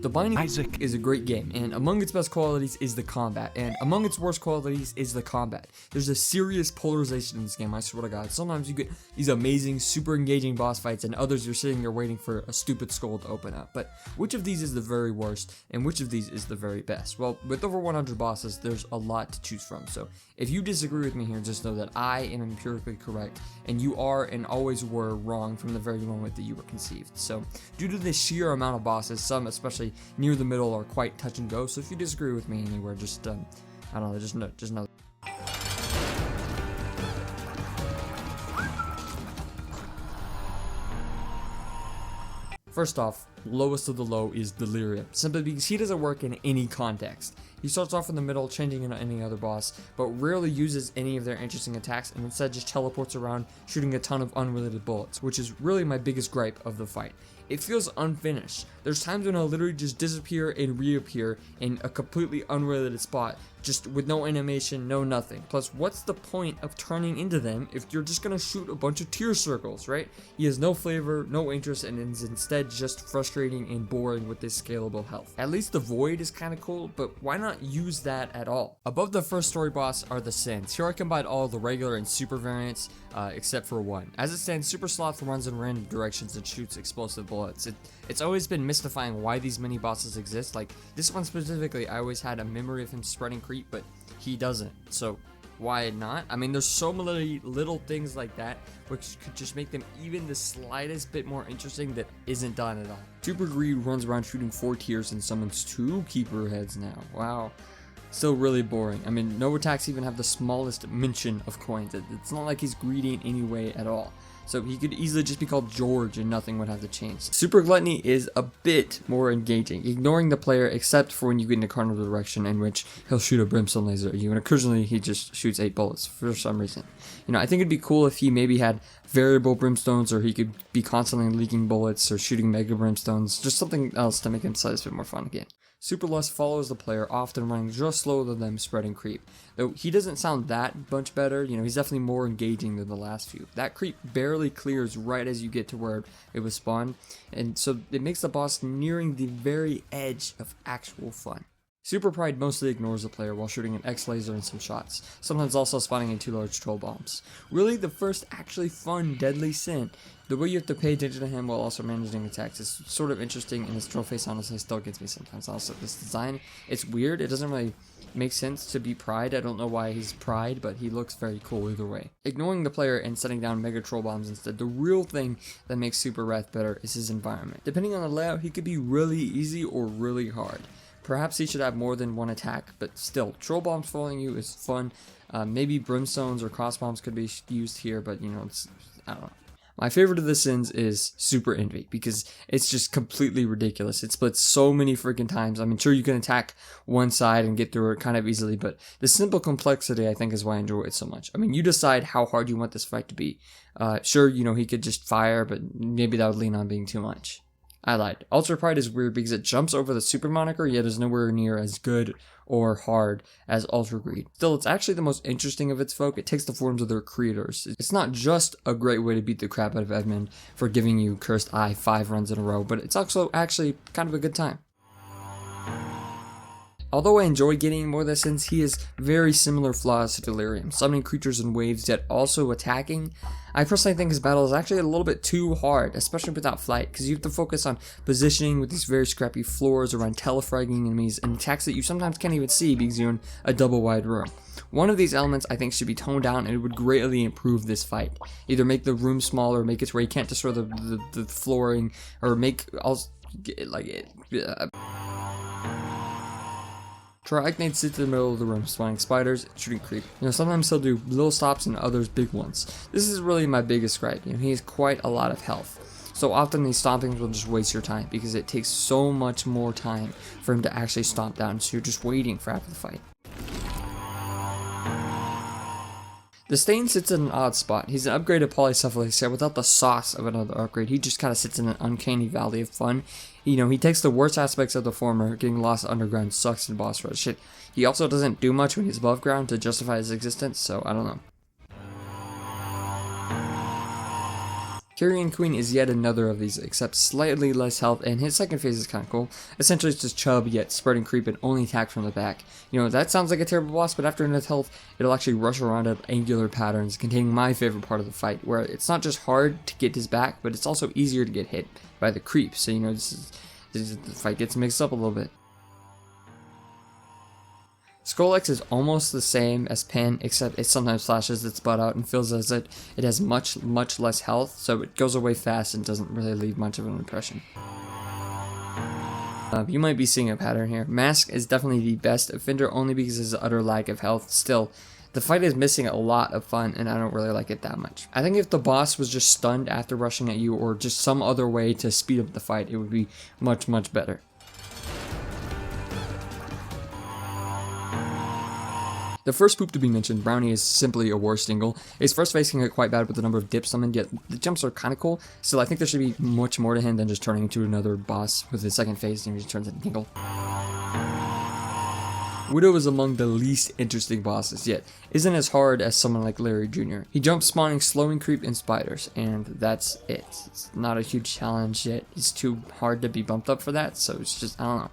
The Binding of Isaac is a great game, and among its best qualities is the combat, and among its worst qualities is the combat. There's a serious polarization in this game, I swear to God. Sometimes you get these amazing, super engaging boss fights, and others you're sitting there waiting for a stupid skull to open up. But which of these is the very worst, and which of these is the very best? Well, with over 100 bosses, there's a lot to choose from, so if you disagree with me here, just know that I am empirically correct, and you are and always were wrong from the very moment that you were conceived. So, due to the sheer amount of bosses, some, especially near the middle, are quite touch and go, so if you disagree with me anywhere, just, I don't know, just know. First off, lowest of the low is Delirium, simply because he doesn't work in any context. He starts off in the middle, changing into any other boss, but rarely uses any of their interesting attacks, and instead just teleports around, shooting a ton of unrelated bullets, which is really my biggest gripe of the fight. It feels unfinished. There's times when I'll literally just disappear and reappear in a completely unrelated spot, just with no animation, no nothing. Plus, what's the point of turning into them if you're just gonna shoot a bunch of tear circles, right? He has no flavor, no interest, and is instead just frustrating and boring with this scalable health. At least the Void is kinda cool, but why not use that at all? Above the first story boss are the Sins. Here I combine all the regular and super variants, except for one. As it stands, Super Sloth runs in random directions and shoots explosive bullets. It's always been mystifying why these mini bosses exist. Like, this one specifically, I always had a memory of him spreading creep, but he doesn't, so why not? I mean, there's so many little things like that which could just make them even the slightest bit more interesting that isn't done at all. Super Greed runs around shooting 4 tears and summons 2 keeper heads now. Wow. Still really boring. I mean, no attacks even have the smallest mention of coins. It's not like he's greedy in any way at all. So he could easily just be called George and nothing would have to change. Super Gluttony is a bit more engaging, ignoring the player except for when you get into Carnival Direction, in which he'll shoot a brimstone laser at you, and occasionally he just shoots 8 bullets for some reason. You know, I think it'd be cool if he maybe had variable brimstones, or he could be constantly leaking bullets or shooting mega brimstones, just something else to make him a bit more fun again. Super Lust follows the player, often running just slower than them, spreading creep. Though he doesn't sound that much better, you know, he's definitely more engaging than the last few. That creep barely clears right as you get to where it was spawned, and so it makes the boss nearing the very edge of actual fun. Super Pride mostly ignores the player while shooting an X laser and some shots, sometimes also spawning in 2 large troll bombs. Really, the first actually fun deadly sin. The way you have to pay attention to him while also managing attacks is sort of interesting, and his troll face honestly still gets me sometimes. Also, this design, it's weird, it doesn't really make sense to be Pride. I don't know why he's Pride, but he looks very cool either way. Ignoring the player and setting down mega troll bombs instead, the real thing that makes Super Wrath better is his environment. Depending on the layout, he could be really easy or really hard. Perhaps he should have more than one attack, but still, troll bombs following you is fun. Maybe brimstones or cross bombs could be used here, but you know, I don't know. My favorite of the Sins is Super Envy, because it's just completely ridiculous. It splits so many freaking times. I mean, sure, you can attack one side and get through it kind of easily, but the simple complexity, I think, is why I enjoy it so much. I mean, you decide how hard you want this fight to be. Sure, you know, he could just fire, but maybe that would lean on being too much. I lied. Ultra Pride is weird because it jumps over the super moniker, yet is nowhere near as good or hard as Ultra Greed. Still, it's actually the most interesting of its folk. It takes the forms of their creators. It's not just a great way to beat the crap out of Edmund for giving you Cursed Eye 5 runs in a row, but it's also actually kind of a good time. Although I enjoy getting more of the Sins, he has very similar flaws to Delirium, summoning creatures in waves yet also attacking. I personally think his battle is actually a little bit too hard, especially without flight, because you have to focus on positioning with these very scrappy floors around telefragging enemies and attacks that you sometimes can't even see because you're in a double wide room. One of these elements I think should be toned down, and it would greatly improve this fight. Either make the room smaller, make it where you can't destroy the flooring, or make Triagnate sits in the middle of the room, spawning spiders and shooting creep. You know, sometimes he'll do little stops and others big ones. This is really my biggest gripe. You know, he has quite a lot of health. So often these stompings will just waste your time because it takes so much more time for him to actually stomp down, so you're just waiting for after the fight. The Stain sits in an odd spot. He's an upgraded Polycephalus, yet without the sauce of another upgrade. He just kind of sits in an uncanny valley of fun. You know, he takes the worst aspects of the former, getting lost underground sucks in boss rush. Shit, he also doesn't do much when he's above ground to justify his existence, so I don't know. Carrion Queen is yet another of these, except slightly less health, and his second phase is kind of cool. Essentially, it's just Chub, yet spreading creep and only attack from the back. You know, that sounds like a terrible boss, but after enough health, it'll actually rush around at angular patterns, containing my favorite part of the fight, where it's not just hard to get his back, but it's also easier to get hit by the creep. So, you know, the fight gets mixed up a little bit. Skrillex is almost the same as Pen, except it sometimes flashes its butt out and feels as if it has much less health, so it goes away fast and doesn't really leave much of an impression. You might be seeing a pattern here. Mask is definitely the best offender only because of his utter lack of health. Still, the fight is missing a lot of fun and I don't really like it that much. I think if the boss was just stunned after rushing at you or just some other way to speed up the fight, it would be much better. The first poop to be mentioned, Brownie, is simply a war stingle. His first phase can get quite bad with the number of dips summoned, yet the jumps are kind of cool. Still, I think there should be much more to him than just turning into another boss with his second phase and he just turns into Tingle. Widow is among the least interesting bosses, yet isn't as hard as someone like Larry Jr. He jumps spawning slowing creep and spiders, and that's it. It's not a huge challenge yet. It's too hard to be bumped up for that, so it's just, I don't know.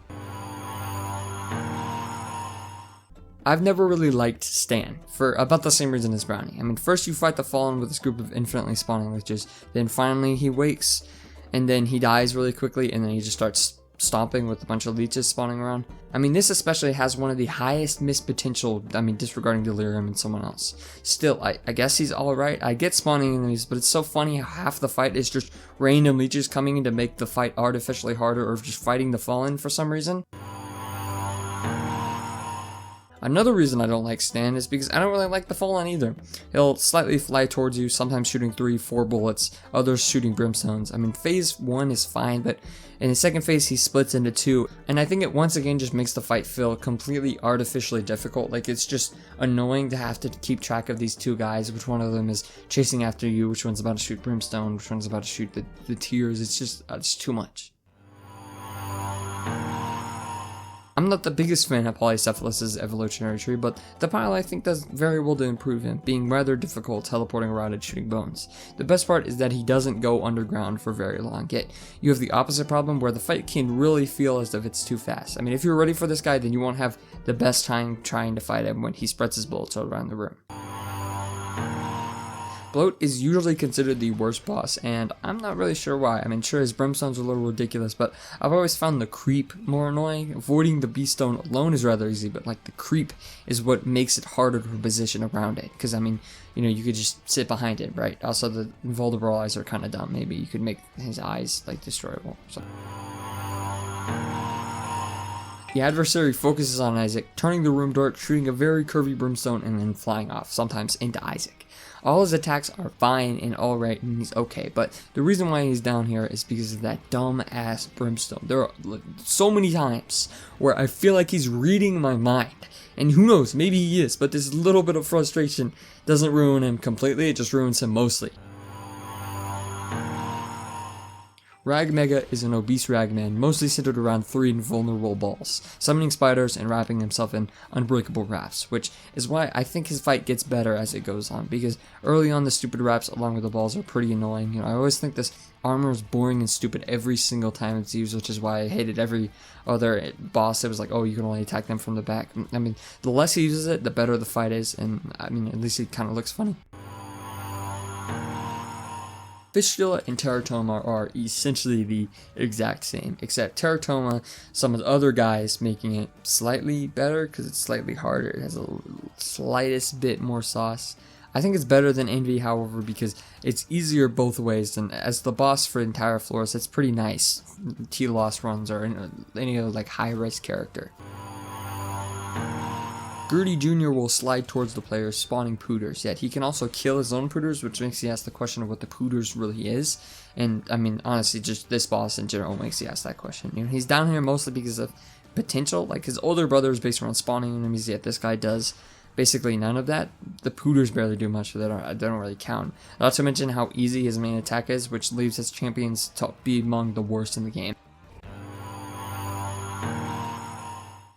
I've never really liked Stan, for about the same reason as Brownie. I mean, first you fight the Fallen with this group of infinitely spawning witches, then finally he wakes, and then he dies really quickly, and then he just starts stomping with a bunch of leeches spawning around. I mean, this especially has one of the highest missed potential, I mean, disregarding Delirium and someone else. Still, I guess he's alright. I get spawning enemies, but it's so funny how half the fight is just random leeches coming in to make the fight artificially harder, or just fighting the Fallen for some reason. Another reason I don't like Stan is because I don't really like the Fallen either. He'll slightly fly towards you, sometimes shooting 3-4 bullets, others shooting brimstones. I mean, phase 1 is fine, but in his second phase he splits into 2, and I think it once again just makes the fight feel completely artificially difficult. Like, it's just annoying to have to keep track of these two guys, which one of them is chasing after you, which one's about to shoot brimstone, which one's about to shoot the tears. It's just, it's too much. I'm not the biggest fan of Polycephalus' evolutionary tree, but the pile I think does very well to improve him, being rather difficult teleporting around and shooting bones. The best part is that he doesn't go underground for very long, yet you have the opposite problem where the fight can really feel as if it's too fast. I mean, if you're ready for this guy, then you won't have the best time trying to fight him when he spreads his bullets around the room. Bloat is usually considered the worst boss, and I'm not really sure why. I mean, sure, his brimstone's a little ridiculous, but I've always found the creep more annoying. Avoiding the beast stone alone is rather easy, but like the creep is what makes it harder to position around it. Because I mean, you know, you could just sit behind it, right? Also, the invulnerable eyes are kind of dumb. Maybe you could make his eyes like destroyable. So. The adversary focuses on Isaac, turning the room dart, shooting a very curvy brimstone, and then flying off, sometimes into Isaac. All his attacks are fine and alright, and he's okay, but the reason why he's down here is because of that dumb ass brimstone. There are so many times where I feel like he's reading my mind, and who knows, maybe he is, but this little bit of frustration doesn't ruin him completely, it just ruins him mostly. Ragmega is an obese ragman, mostly centered around 3 invulnerable balls, summoning spiders and wrapping himself in unbreakable wraps, which is why I think his fight gets better as it goes on, because early on the stupid wraps along with the balls are pretty annoying. You know, I always think this armor is boring and stupid every single time it's used, which is why I hated every other boss that was like, oh, you can only attack them from the back. I mean, the less he uses it, the better the fight is, and I mean, at least it kind of looks funny. Fistula and Teratoma are essentially the exact same, except Teratoma summons other guys, making it slightly better because it's slightly harder. It has a slightest bit more sauce. I think it's better than Envy, however, because it's easier both ways, and as the boss for entire floors, it's pretty nice. T-Loss runs or any other like high-risk character. Gertie Jr. will slide towards the player, spawning Pooters, yet he can also kill his own Pooters, which makes you ask the question of what the Pooters really is. And, I mean, honestly, just this boss in general makes you ask that question. You know, he's down here mostly because of potential. Like, his older brother is based around spawning enemies, yet this guy does basically none of that. The Pooters barely do much, so they don't really count. Not to mention how easy his main attack is, which leaves his champions to be among the worst in the game.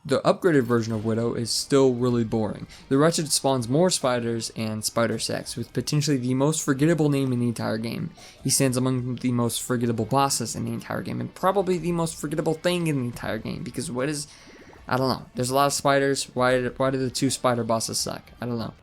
The upgraded version of Widow is still really boring. The Wretched spawns more spiders and spider sex, with potentially the most forgettable name in the entire game. He stands among the most forgettable bosses in the entire game, and probably the most forgettable thing in the entire game, because what is... I don't know. There's a lot of spiders. Why do the 2 spider bosses suck? I don't know.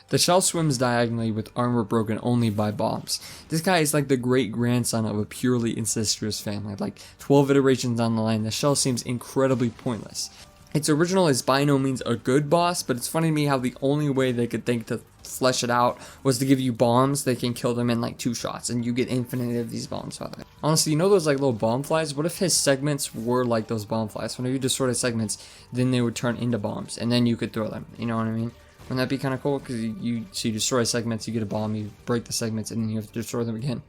The shell swims diagonally with armor broken only by bombs. This guy is like the great-grandson of a purely incestuous family. Like 12 iterations down the line, the shell seems incredibly pointless. Its original is by no means a good boss, but it's funny to me how the only way they could think to flesh it out was to give you bombs that can kill them in like 2 shots, and you get infinite of these bombs by the way. Honestly, you know those like little bomb flies? What if his segments were like those bomb flies? Whenever you destroy the segments, then they would turn into bombs, and then you could throw them. You know what I mean? Wouldn't that be kind of cool? Because you destroy segments, you get a bomb, you break the segments, and then you have to destroy them again.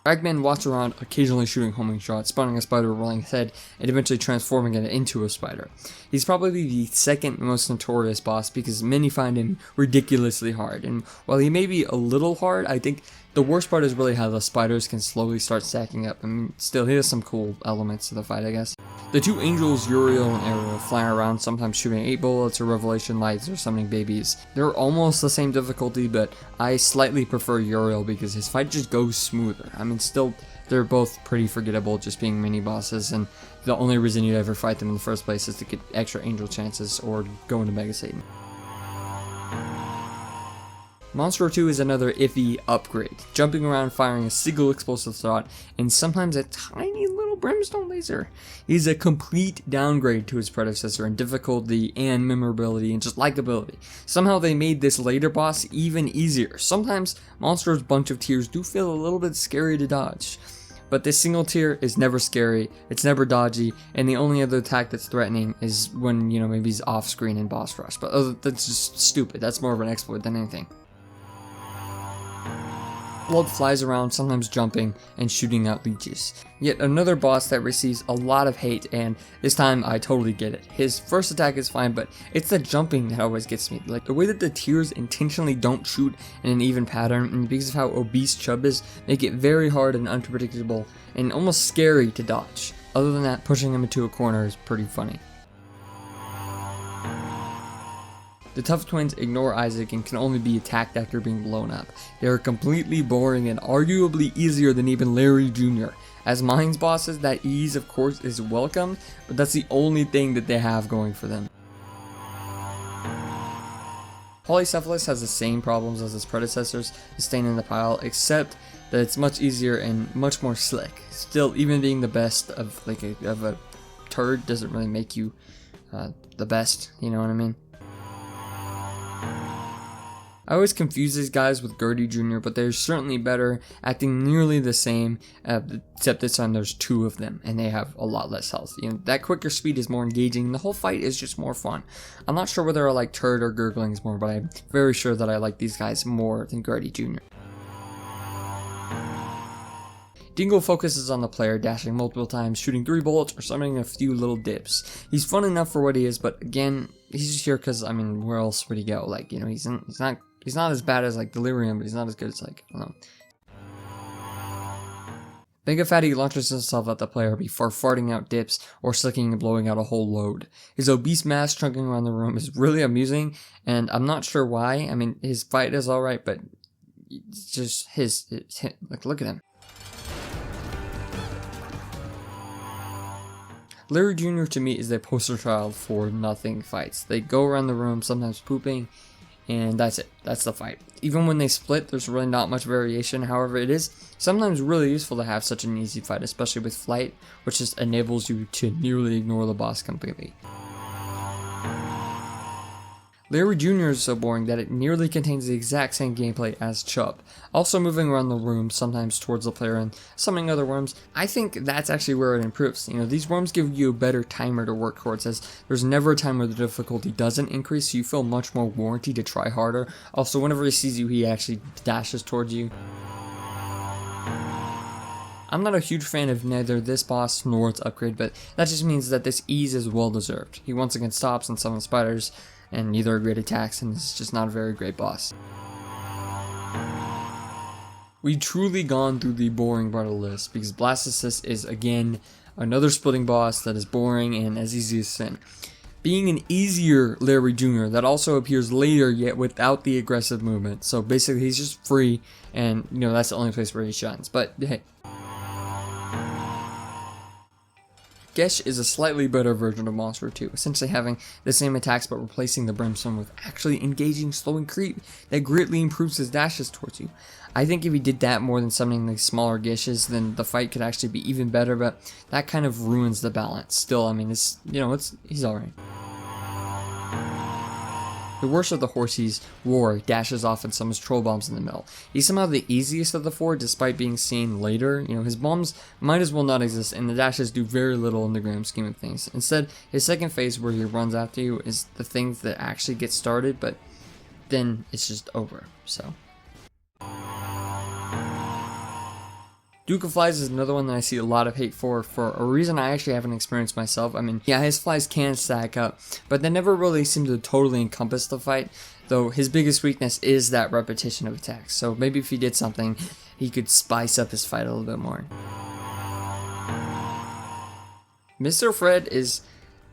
Ragman walks around, occasionally shooting homing shots, spawning a spider, rolling his head, and eventually transforming it into a spider. He's probably the second most notorious boss because many find him ridiculously hard, and while he may be a little hard, I think the worst part is really how the spiders can slowly start stacking up. I mean, still, he has some cool elements to the fight, I guess. The 2 angels, Uriel and Ariel, flying around, sometimes shooting 8 bullets or revelation lights or summoning babies. They're almost the same difficulty, but I slightly prefer Uriel because his fight just goes smoother. I mean, still, they're both pretty forgettable, just being mini bosses, and the only reason you'd ever fight them in the first place is to get extra angel chances or go into Mega Satan. Monstro 2 is another iffy upgrade, jumping around firing a single explosive shot and sometimes a tiny little brimstone laser. He's a complete downgrade to his predecessor in difficulty and memorability and just likability. Somehow they made this later boss even easier. Sometimes Monstro's bunch of tears do feel a little bit scary to dodge. But this single tear is never scary, it's never dodgy, and the only other attack that's threatening is when, you know, maybe he's off screen in boss rush. But that's just stupid. That's more of an exploit than anything. Blood flies around, sometimes jumping and shooting out leeches. Yet another boss that receives a lot of hate, and this time I totally get it. His first attack is fine, but it's the jumping that always gets me. Like the way that the tears intentionally don't shoot in an even pattern, and because of how obese Chub is, make it very hard and unpredictable and almost scary to dodge. Other than that, pushing him into a corner is pretty funny. The Tough Twins ignore Isaac and can only be attacked after being blown up. They are completely boring and arguably easier than even Larry Jr. As Mines bosses, that ease of course is welcome, but that's the only thing that they have going for them. Polycephalus has the same problems as its predecessors, the Stain in the Pile, except that it's much easier and much more slick. Still, even being the best of a turd doesn't really make you the best, you know what I mean? I always confuse these guys with Gurdy Jr., but they're certainly better, acting nearly the same, except this time there's 2 of them, and they have a lot less health. You know, that quicker speed is more engaging, and the whole fight is just more fun. I'm not sure whether I like Turd or Gurglings more, but I'm very sure that I like these guys more than Gurdy Jr. Dingo focuses on the player, dashing multiple times, shooting 3 bullets, or summoning a few little dips. He's fun enough for what he is, but again, he's just here because, I mean, where else would he go? Like, you know, he's not as bad as, like, Delirium, but he's not as good as, like, I don't know. Mega Fatty launches himself at the player before farting out dips or slicking and blowing out a whole load. His obese mass chunking around the room is really amusing, and I'm not sure why. I mean, his fight is alright, but it's just his like, look at him. Larry Jr. to me is the poster child for nothing fights. They go around the room, sometimes pooping, and that's it. That's the fight. Even when they split, there's really not much variation. However, it is sometimes really useful to have such an easy fight, especially with Flight, which just enables you to nearly ignore the boss completely. Larry Jr. is so boring that it nearly contains the exact same gameplay as Chub. Also moving around the room, sometimes towards the player and summoning other worms. I think that's actually where it improves. You know, these worms give you a better timer to work towards, as there's never a time where the difficulty doesn't increase, so you feel much more warranty to try harder. Also, whenever he sees you, he actually dashes towards you. I'm not a huge fan of neither this boss nor its upgrade, but that just means that this ease is well deserved. He once again stops and summons spiders, and neither are great attacks, and it's just not a very great boss. We've truly gone through the boring part of the list, because Blastocyst is again another splitting boss that is boring and as easy as sin. Being an easier Larry Jr. that also appears later yet without the aggressive movement. So basically he's just free, and you know that's the only place where he shines. But hey. Gesh is a slightly better version of Monster 2, essentially having the same attacks but replacing the Brimstone with actually engaging slowing creep that greatly improves his dashes towards you. I think if he did that more than summoning the smaller Geshes, then the fight could actually be even better, but that kind of ruins the balance. Still, I mean, he's alright. The worst of the Horsies, Roar, dashes off and summons Troll Bombs in the middle. He's somehow the easiest of the four despite being seen later. You know, his bombs might as well not exist and the dashes do very little in the grand scheme of things. Instead, his second phase where he runs after you is the thing that actually gets started, but then it's just over, so. Duke of Flies is another one that I see a lot of hate for a reason I actually haven't experienced myself. I mean, yeah, his flies can stack up, but they never really seem to totally encompass the fight, though his biggest weakness is that repetition of attacks. So maybe if he did something, he could spice up his fight a little bit more. Mr. Fred is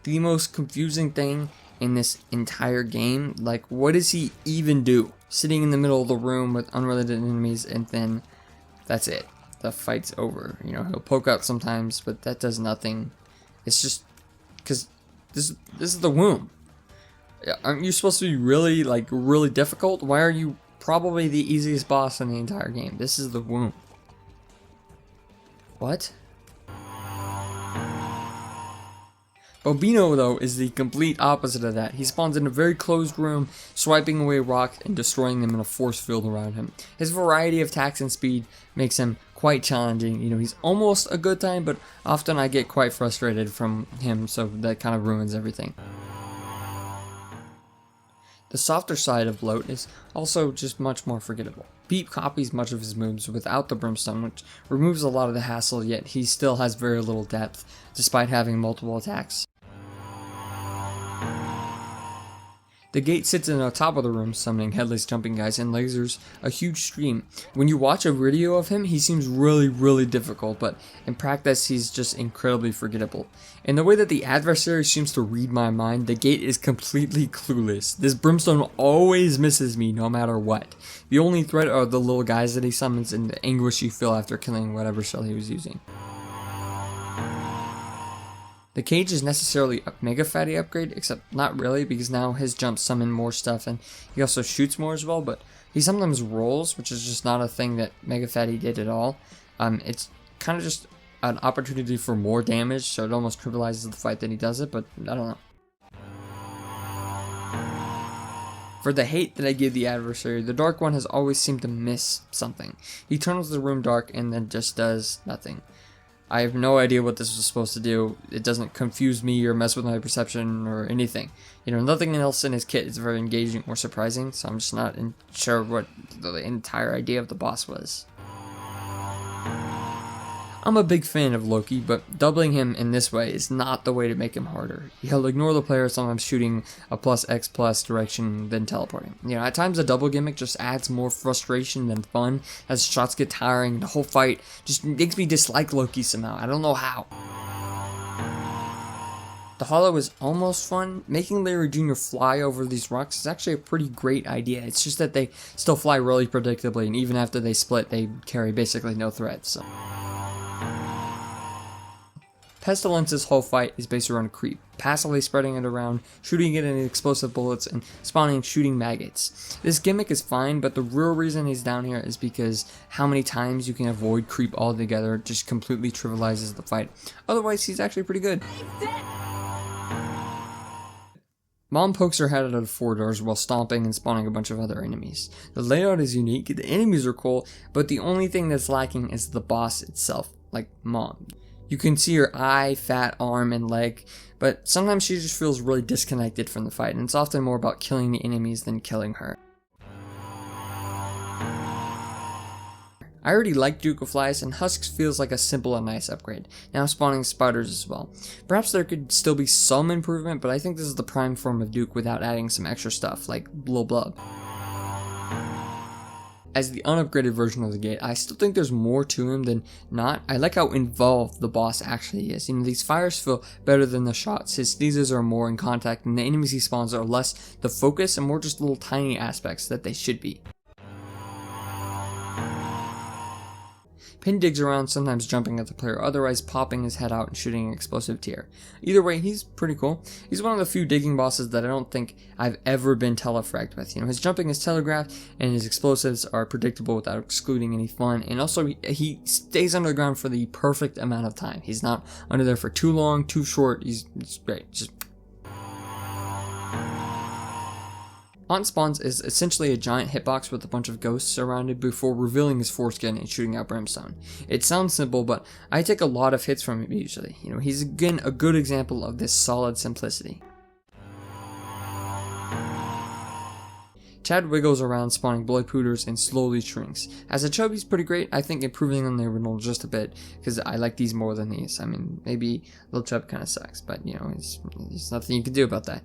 the most confusing thing in this entire game. Like, what does he even do? Sitting in the middle of the room with unrelated enemies, and then that's it. The fight's over. You know, he'll poke out sometimes, but that does nothing. It's just because this is the womb. Aren't you supposed to be really difficult? Why are you probably the easiest boss in the entire game? This is the womb. What? Bobino, though, is the complete opposite of that. He spawns in a very closed room, swiping away rocks and destroying them in a force field around him. His variety of attacks and speed makes him quite challenging. You know, he's almost a good time, but often I get quite frustrated from him, so that kind of ruins everything. The softer side of Bloat is also just much more forgettable. Beep copies much of his moves without the Brimstone, which removes a lot of the hassle, yet he still has very little depth, despite having multiple attacks. The gate sits in the top of the room, summoning headless jumping guys and lasers a huge stream. When you watch a video of him, he seems really difficult, but in practice he's just incredibly forgettable. In the way that the adversary seems to read my mind, the gate is completely clueless. This Brimstone always misses me no matter what. The only threat are the little guys that he summons and the anguish you feel after killing whatever shell he was using. The cage is necessarily a Mega Fatty upgrade, except not really, because now his jumps summon more stuff and he also shoots more as well, but he sometimes rolls, which is just not a thing that Mega Fatty did at all. It's kind of just an opportunity for more damage, so it almost trivializes the fight that he does it, but I don't know. For the hate that I give the adversary, the Dark One has always seemed to miss something. He turns the room dark and then just does nothing. I have no idea what this was supposed to do. It doesn't confuse me or mess with my perception or anything. You know, nothing else in his kit is very engaging or surprising, so I'm just not sure what the entire idea of the boss was. I'm a big fan of Loki, but doubling him in this way is not the way to make him harder. He'll ignore the player, sometimes shooting a +X+ direction, then teleporting. You know, at times a double gimmick just adds more frustration than fun, as shots get tiring, the whole fight just makes me dislike Loki somehow. I don't know how. The Hollow is almost fun. Making Larry Jr. fly over these rocks is actually a pretty great idea. It's just that they still fly really predictably, and even after they split, they carry basically no threat, so. Pestilence's whole fight is based around creep, passively spreading it around, shooting it in explosive bullets, and spawning shooting maggots. This gimmick is fine, but the real reason he's down here is because how many times you can avoid creep altogether just completely trivializes the fight. Otherwise, he's actually pretty good. Mom pokes her head out of the 4 doors while stomping and spawning a bunch of other enemies. The layout is unique, the enemies are cool, but the only thing that's lacking is the boss itself, like Mom. You can see her eye, fat arm, and leg, but sometimes she just feels really disconnected from the fight, and it's often more about killing the enemies than killing her. I already like Duke of Flies, and Husks feels like a simple and nice upgrade, now spawning spiders as well. Perhaps there could still be some improvement, but I think this is the prime form of Duke without adding some extra stuff, like Blub. As the unupgraded version of the Gate, I still think there's more to him than not. I like how involved the boss actually is. These fires feel better than the shots. His sneezes are more in contact, and the enemies he spawns are less the focus and more just little tiny aspects that they should be. Pin digs around, sometimes jumping at the player, otherwise popping his head out and shooting an explosive tier. Either way, he's pretty cool. He's one of the few digging bosses that I don't think I've ever been telefragged with. His jumping is telegraphed, and his explosives are predictable without excluding any fun, and also he stays under the ground for the perfect amount of time. He's not under there for too long, too short. It's great. Just Haunt spawns is essentially a giant hitbox with a bunch of ghosts surrounded before revealing his foreskin and shooting out brimstone. It sounds simple, but I take a lot of hits from him usually. He's again a good example of this solid simplicity. Chad wiggles around spawning blood pooders and slowly shrinks. As a chub, he's pretty great. I think improving on the original just a bit, because I like these more than these. I mean, maybe Little Chub kind of sucks, but there's nothing you can do about that.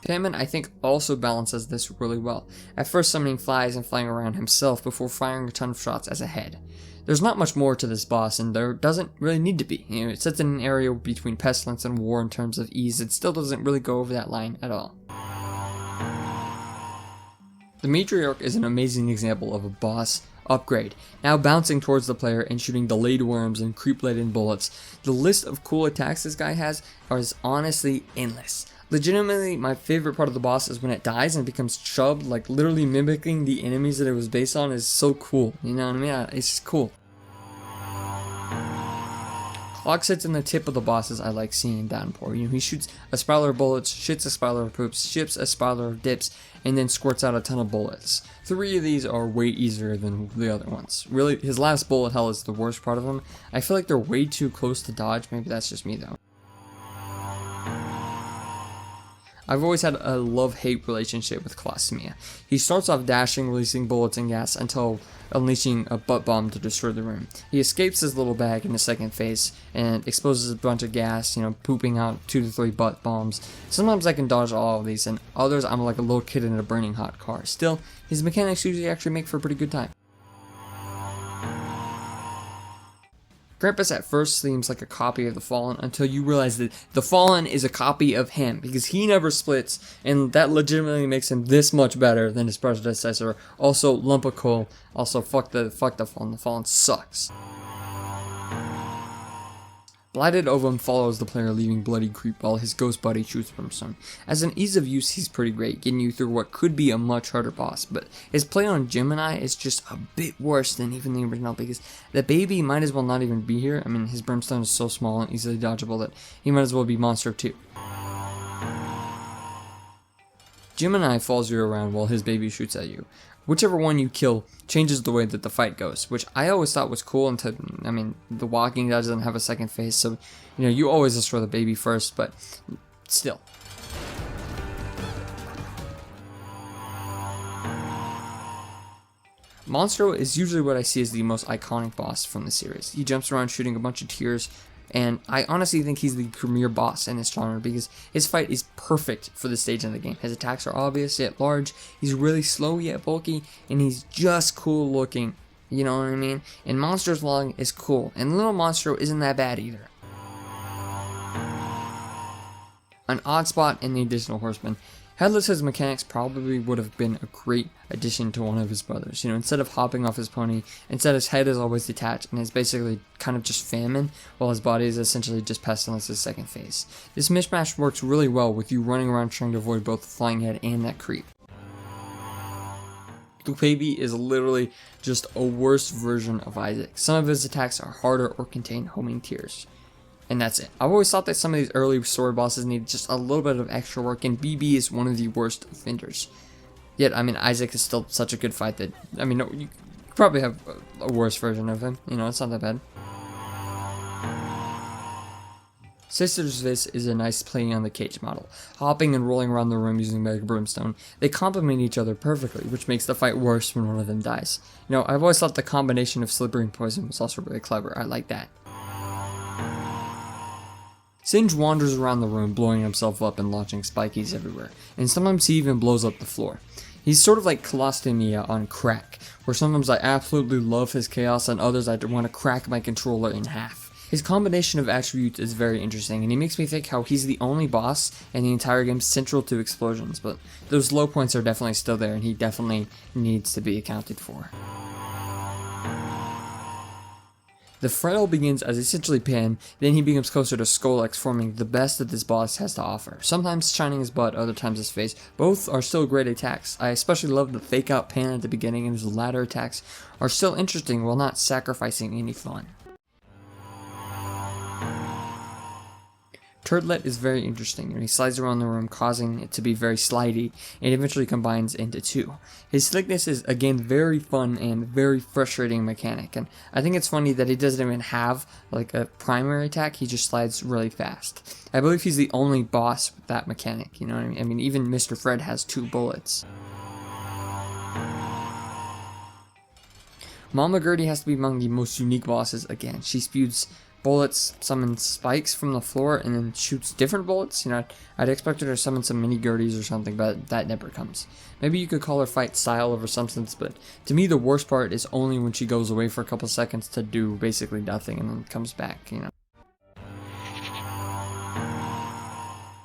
Pitman, I think, also balances this really well, at first summoning flies and flying around himself before firing a ton of shots as a head. There's not much more to this boss, and there doesn't really need to be. It sits in an area between Pestilence and War in terms of ease. It still doesn't really go over that line at all. The Matriarch is an amazing example of a boss upgrade, now bouncing towards the player and shooting delayed worms and creep-laden bullets. The list of cool attacks this guy has is honestly endless. Legitimately, my favorite part of the boss is when it dies and becomes Chub, like literally mimicking the enemies that it was based on is so cool. You know what I mean? It's just cool. Clock sits in the tip of the bosses I like seeing in Downpour. He shoots a spiraler of bullets, shits a spiraler of poops, ships a spiraler of dips, and then squirts out a ton of bullets. 3 of these are way easier than the other ones. Really, his last bullet hell is the worst part of them. I feel like they're way too close to dodge. Maybe that's just me though. I've always had a love-hate relationship with Clawsomia. He starts off dashing, releasing bullets and gas until unleashing a butt bomb to destroy the room. He escapes his little bag in the second phase and exposes a bunch of gas, pooping out 2 to 3 butt bombs. Sometimes I can dodge all of these, and others I'm like a little kid in a burning hot car. Still, his mechanics usually actually make for a pretty good time. Krampus at first seems like a copy of the Fallen until you realize that the Fallen is a copy of him, because he never splits, and that legitimately makes him this much better than his predecessor. Also, lump of coal. Also, fuck the Fallen. The Fallen sucks. Blighted Ovum follows the player, leaving bloody creep while his ghost buddy shoots brimstone. As an ease of use, he's pretty great, getting you through what could be a much harder boss, but his play on Gemini is just a bit worse than even the original, because the baby might as well not even be here. I mean, his brimstone is so small and easily dodgeable that he might as well be Monster 2. Gemini follows you around while his baby shoots at you. Whichever one you kill changes the way that the fight goes, which I always thought was cool until, the walking doesn't have a second phase, so, you always destroy the baby first, but still. Monstro is usually what I see as the most iconic boss from the series. He jumps around shooting a bunch of tears, and I honestly think he's the premier boss in this genre because his fight is perfect for the stage in the game. His attacks are obvious yet large, he's really slow yet bulky, and he's just cool looking. You know what I mean? And Monstro's Long is cool, and Little Monstro isn't that bad either. An odd spot in the additional Horseman. Headless's mechanics probably would have been a great addition to one of his brothers. Instead of hopping off his pony, instead his head is always detached and is basically kind of just famine, while his body is essentially just Pestilence's second phase. This mishmash works really well with you running around trying to avoid both the flying head and that creep. Baby is literally just a worse version of Isaac. Some of his attacks are harder or contain homing tears. And that's it. I've always thought that some of these early sword bosses need just a little bit of extra work, and BB is one of the worst offenders. Yet, Isaac is still such a good fight that, you probably have a worse version of him. It's not that bad. Sister's Vis is a nice play on the Cage model, hopping and rolling around the room using Mega Brimstone. They complement each other perfectly, which makes the fight worse when one of them dies. I've always thought the combination of Slippery and Poison was also really clever. I like that. Singe wanders around the room, blowing himself up and launching spikies everywhere, and sometimes he even blows up the floor. He's sort of like Colostomia on crack, where sometimes I absolutely love his chaos and others I want to crack my controller in half. His combination of attributes is very interesting, and he makes me think how he's the only boss in the entire game central to explosions, but those low points are definitely still there, and he definitely needs to be accounted for. The Freddle begins as essentially Pan, then he becomes closer to Scolex, forming the best that this boss has to offer. Sometimes shining his butt, other times his face. Both are still great attacks. I especially love the fake out Pan at the beginning, and his latter attacks are still interesting while not sacrificing any fun. Turtlet is very interesting, and he slides around the room, causing it to be very slidey, and eventually combines into two. His slickness is, again, very fun and very frustrating mechanic, and I think it's funny that he doesn't even have, like, a primary attack, he just slides really fast. I believe he's the only boss with that mechanic, you know what I mean? I mean, even Mr. Fred has 2 bullets. Mama Gertie has to be among the most unique bosses again. She spews bullets, summons spikes from the floor, and then shoots different bullets. You know, I'd expect her to summon some mini Gerties or something, but that never comes. Maybe you could call her fight style over substance, but to me the worst part is only when she goes away for a couple seconds to do basically nothing and then comes back, you know.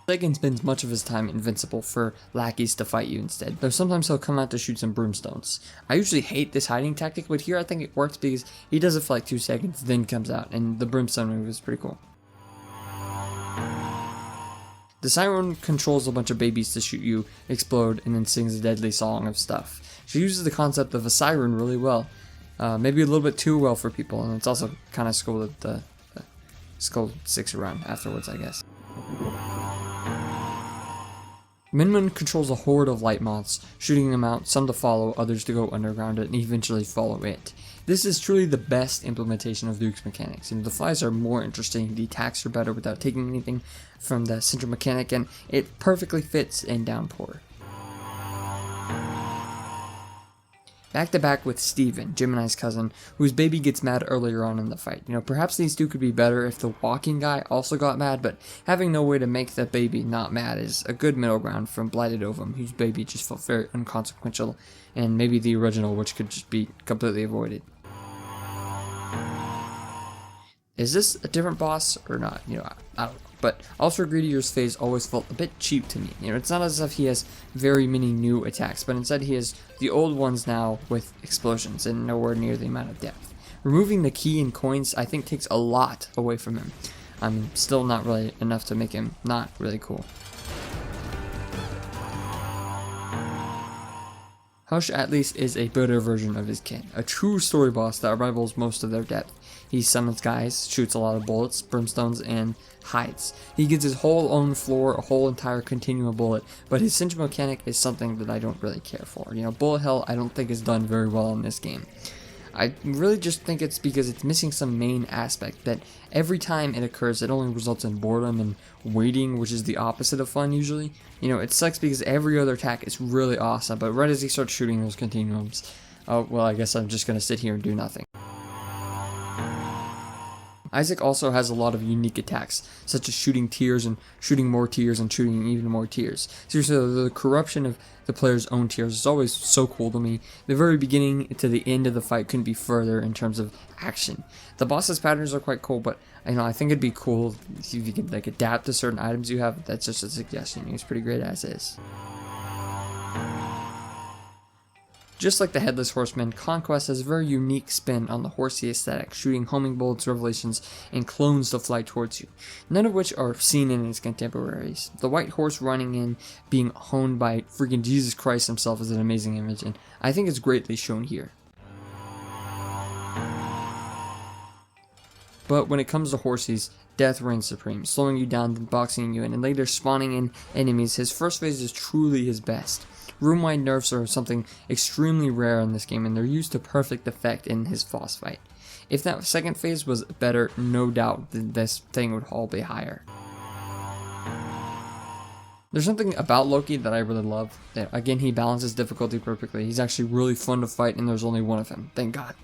Saigan spends much of his time invincible for lackeys to fight you instead, though sometimes he'll come out to shoot some broomstones. I usually hate this hiding tactic, but here I think it works because he does it for like 2 seconds, then comes out, and the brimstone move is pretty cool. The Siren controls a bunch of babies to shoot you, explode, and then sings a deadly song of stuff. She uses the concept of a siren really well, maybe a little bit too well for people, and it's also kind of scolded the Skull 6 around afterwards, I guess. Minmun controls a horde of light moths, shooting them out, some to follow, others to go underground and eventually follow it. This is truly the best implementation of Duke's mechanics. You know, the flies are more interesting, the attacks are better without taking anything from the central mechanic, and it perfectly fits in Downpour. Back to back with Steven, Gemini's cousin, whose baby gets mad earlier on in the fight. You know, perhaps these two could be better if the walking guy also got mad, but having no way to make the baby not mad is a good middle ground from Blighted Ovum, whose baby just felt very inconsequential, and maybe the original, which could just be completely avoided. Is this a different boss or not? You know, I don't know. But Ultra Greedier's phase always felt a bit cheap to me. You know, it's not as if he has very many new attacks, but instead he has the old ones now with explosions and nowhere near the amount of depth. Removing the key and coins, I think, takes a lot away from him. I mean, still not really enough to make him not really cool. Hush at least is a better version of his kin, a true story boss that rivals most of their depth. He summons guys, shoots a lot of bullets, brimstones, and hides. He gets his whole own floor, a whole entire continuum bullet, but his central mechanic is something that I don't really care for. You know, bullet hell I don't think is done very well in this game. I really just think it's because it's missing some main aspect that every time it occurs it only results in boredom and waiting, which is the opposite of fun usually. You know, it sucks because every other attack is really awesome, but right as he starts shooting those continuums, oh well, I guess I'm just gonna sit here and do nothing. Isaac also has a lot of unique attacks, such as shooting tears and shooting more tears and shooting even more tears. Seriously, the corruption of the player's own tears is always so cool to me. The very beginning to the end of the fight couldn't be further in terms of action. The boss's patterns are quite cool, but you know, I think it'd be cool if you could like adapt to certain items you have. That's just a suggestion. It's pretty great as is. Just like the Headless Horseman, Conquest has a very unique spin on the horsey aesthetic, shooting homing bullets, revelations, and clones to fly towards you, none of which are seen in its contemporaries. The white horse running in, being honed by freaking Jesus Christ himself is an amazing image, and I think it's greatly shown here. But when it comes to horsies, death reigns supreme, slowing you down, then boxing you in, and later spawning in enemies. His first phase is truly his best. Room-wide nerfs are something extremely rare in this game, and they're used to perfect effect in his boss fight. If that second phase was better, no doubt this thing would all be higher. There's something about Loki that I really love. Again, he balances difficulty perfectly. He's actually really fun to fight, and there's only one of him. Thank God.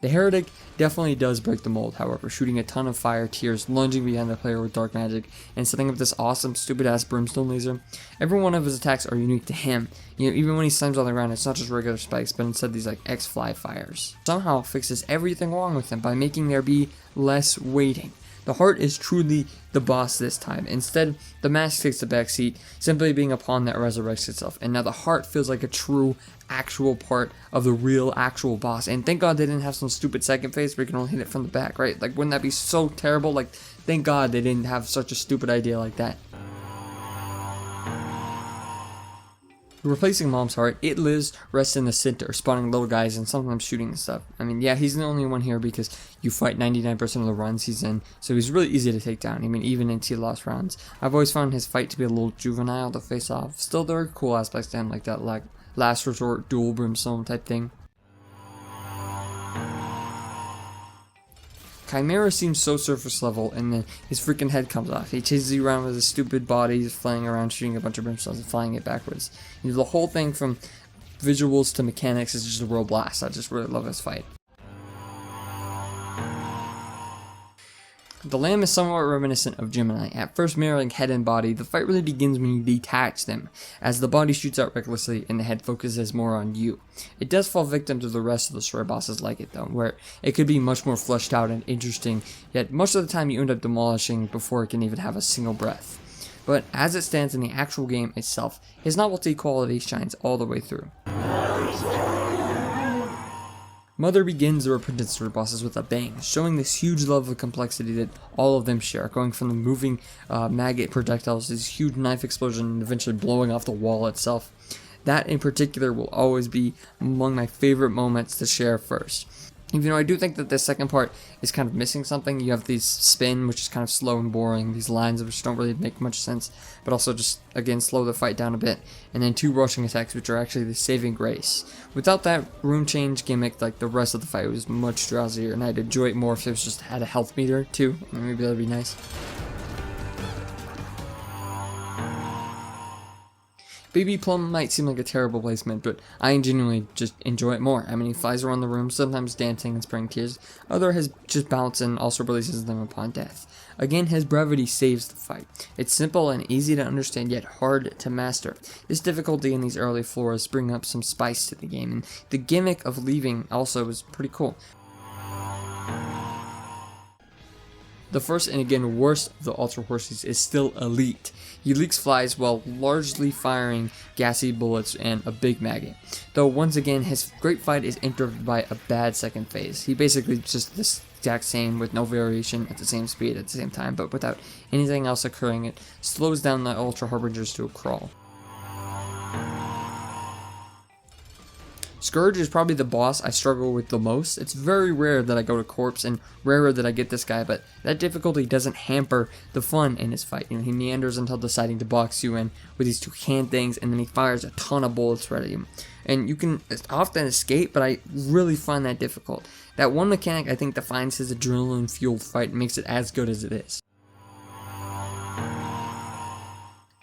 The Heretic definitely does break the mold, however, shooting a ton of fire tears, lunging behind the player with dark magic, and setting up this awesome, stupid-ass brimstone laser. Every one of his attacks are unique to him. You know, even when he slams on the ground, it's not just regular spikes, but instead these like X-Fly fires. Somehow fixes everything wrong with him by making there be less waiting. The heart is truly the boss this time. Instead, the mask takes the backseat, simply being a pawn that resurrects itself. And now the heart feels like a true, actual part of the real, actual boss. And thank God they didn't have some stupid second phase where you can only hit it from the back, right? Like, wouldn't that be so terrible? Like, thank God they didn't have such a stupid idea like that. Replacing Mom's heart, it lives, rests in the center, spawning little guys and sometimes shooting and stuff. I mean, yeah, he's the only one here because you fight 99% of the runs he's in, so he's really easy to take down. I mean, even in T-Lost rounds. I've always found his fight to be a little juvenile to face off. Still, there are cool aspects to him, like that last resort dual brimstone type thing. Chimera seems so surface level, and then his freaking head comes off. He chases you around with his stupid body, he's flying around shooting a bunch of brimstones and flying it backwards. You know, the whole thing from visuals to mechanics is just a real blast. I just really love this fight. The Lamb is somewhat reminiscent of Gemini. At first mirroring head and body, the fight really begins when you detach them, as the body shoots out recklessly and the head focuses more on you. It does fall victim to the rest of the story bosses like it though, where it could be much more fleshed out and interesting, yet most of the time you end up demolishing before it can even have a single breath. But as it stands in the actual game itself, his novelty quality shines all the way through. Mother begins the Repentance story bosses with a bang, showing this huge level of complexity that all of them share, going from the moving maggot projectiles to this huge knife explosion and eventually blowing off the wall itself. That in particular will always be among my favorite moments to share first. Even though I do think that the second part is kind of missing something. You have these spin, which is kind of slow and boring, these lines which don't really make much sense, but also just, again, slow the fight down a bit, and then 2 rushing attacks, which are actually the saving grace. Without that room change gimmick, like, the rest of the fight was much drowsier, and I'd enjoy it more if it was just had a health meter, too. Maybe that'd be nice. Baby Plum might seem like a terrible placement, but I genuinely just enjoy it more. I mean, he flies around the room, sometimes dancing and spraying tears. Other has just bounce and also releases them upon death. Again, his brevity saves the fight. It's simple and easy to understand, yet hard to master. This difficulty in these early floors bring up some spice to the game, and the gimmick of leaving also is pretty cool. The first and again worst of the Ultra Horsies is still Elite. He leaks flies while largely firing gassy bullets and a big maggot. Though once again his great fight is interrupted by a bad second phase. He basically just this exact same with no variation at the same speed at the same time, but without anything else occurring. It slows down the Ultra Harbingers to a crawl. Scourge is probably the boss I struggle with the most. It's very rare that I go to Corpse and rarer that I get this guy, but that difficulty doesn't hamper the fun in his fight. You know, he meanders until deciding to box you in with these 2 hand things, and then he fires a ton of bullets right at you. And you can often escape, but I really find that difficult. That one mechanic I think defines his adrenaline-fueled fight and makes it as good as it is.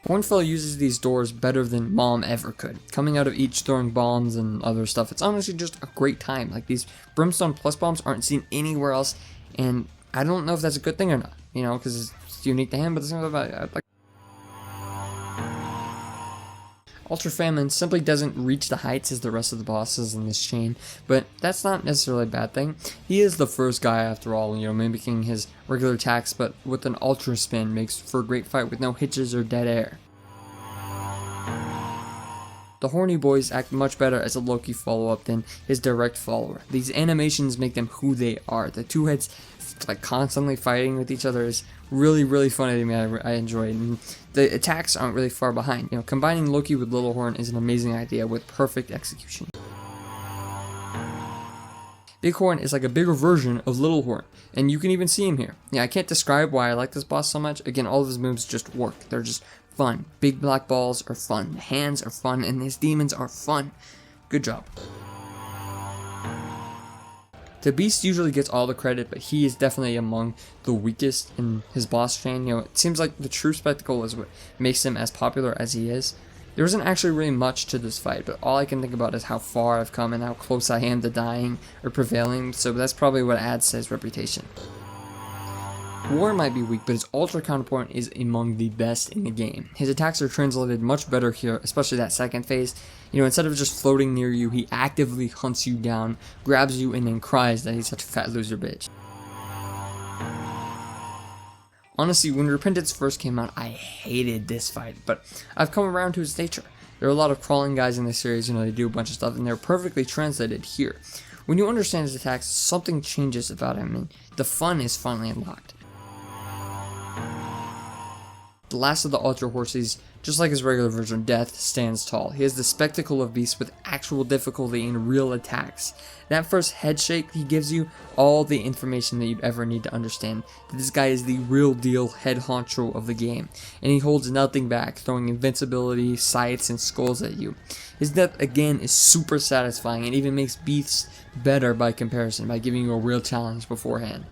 Hornfell uses these doors better than Mom ever could. Coming out of each throwing bombs and other stuff, it's honestly just a great time. Like, these Brimstone Plus bombs aren't seen anywhere else, and I don't know if that's a good thing or not, you know, because it's unique to him, but the same about Ultra Famine simply doesn't reach the heights as the rest of the bosses in this chain, but that's not necessarily a bad thing. He is the first guy after all, you know, mimicking his regular attacks, but with an Ultra Spin makes for a great fight with no hitches or dead air. The Horny Boys act much better as a Loki follow-up than his direct follower. These animations make them who they are. The 2 heads like constantly fighting with each other is really funny to me. I enjoy it. And the attacks aren't really far behind. You know, combining Loki with Little Horn is an amazing idea with perfect execution. Big Horn is like a bigger version of Little Horn, and you can even see him here. Yeah, I can't describe why I like this boss so much. Again, all of his moves just work. They're just fun. Big black balls are fun. The hands are fun, and his demons are fun. Good job. The Beast usually gets all the credit, but he is definitely among the weakest in his boss chain. You know, it seems like the true spectacle is what makes him as popular as he is. There isn't actually really much to this fight, but all I can think about is how far I've come and how close I am to dying or prevailing, so that's probably what adds to his reputation. War might be weak, but his ultra counterpoint is among the best in the game. His attacks are translated much better here, especially that second phase. Instead of just floating near you, he actively hunts you down, grabs you, and then cries that he's such a fat loser bitch. Honestly, when Repentance first came out, I hated this fight, but I've come around to its nature. There are a lot of crawling guys in this series, they do a bunch of stuff, and they're perfectly translated here. When you understand his attacks, something changes about him, and the fun is finally unlocked. The last of the Ultra Horses, just like his regular version, Death, stands tall. He has the spectacle of beasts with actual difficulty and real attacks. That first head shake he gives you all the information that you'd ever need to understand that this guy is the real deal head honcho of the game, and he holds nothing back, throwing invincibility, sights, and skulls at you. His death again is super satisfying and even makes beasts better by comparison by giving you a real challenge beforehand.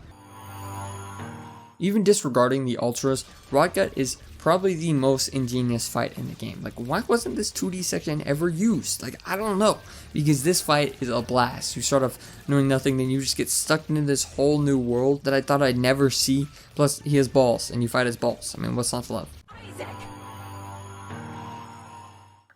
Even disregarding the Ultras, Rotgut is probably the most ingenious fight in the game. Why wasn't this 2D section ever used? I don't know. Because this fight is a blast. You start off knowing nothing, then you just get stuck into this whole new world that I thought I'd never see. Plus, he has balls, and you fight his balls. What's not to love?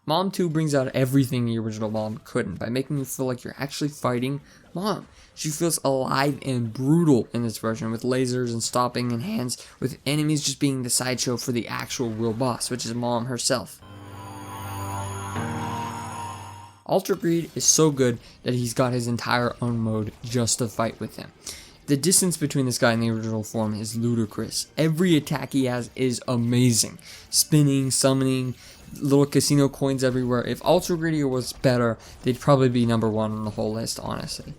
Mom 2 brings out everything the original Mom couldn't by making you feel like you're actually fighting Mom. She feels alive and brutal in this version, with lasers and stopping and hands, with enemies just being the sideshow for the actual real boss, which is Mom herself. Ultra Greed is so good that he's got his entire own mode just to fight with him. The distance between this guy and the original form is ludicrous. Every attack he has is amazing. Spinning, summoning, little casino coins everywhere. If Ultra Greedy was better, they'd probably be number 1 on the whole list, honestly.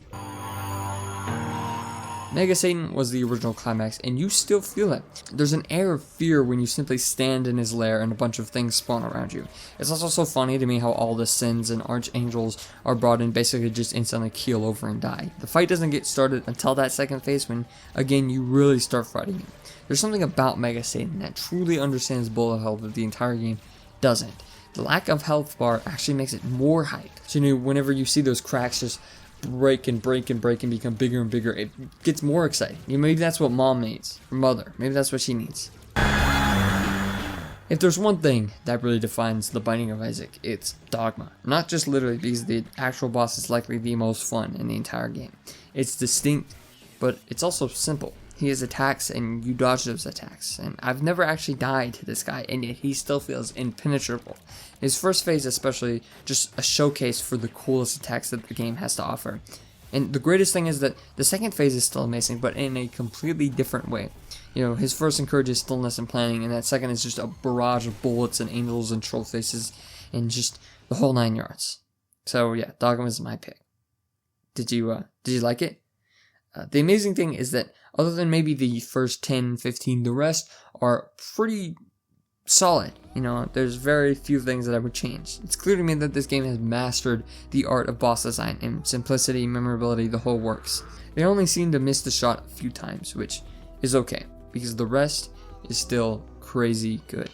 Mega Satan was the original climax, and you still feel it. There's an air of fear when you simply stand in his lair and a bunch of things spawn around you. It's also so funny to me how all the sins and archangels are brought in basically just instantly keel over and die. The fight doesn't get started until that second phase when, again, you really start fighting him. There's something about Mega Satan that truly understands bullet hell that the entire game doesn't. The lack of health bar actually makes it more hype. So whenever you see those cracks just break and become bigger and bigger, it gets more exciting. Maybe that's what Mom needs, or Mother. Maybe that's what she needs. If there's one thing that really defines The Binding of Isaac, it's Dogma. Not just literally because the actual boss is likely the most fun in the entire game. It's distinct, but it's also simple. He has attacks and you dodge those attacks, and I've never actually died to this guy, and yet he still feels impenetrable. His first phase especially, just a showcase for the coolest attacks that the game has to offer. And the greatest thing is that the second phase is still amazing, but in a completely different way. His first encourages stillness and planning, and that second is just a barrage of bullets and angels and troll faces, and just the whole 9 yards. So yeah, Dogma is my pick. Did you like it? The amazing thing is that other than maybe the first 10, 15, the rest are pretty solid. There's very few things that I would change. It's clear to me that this game has mastered the art of boss design and simplicity, memorability, the whole works. They only seem to miss the shot a few times, which is okay, because the rest is still crazy good.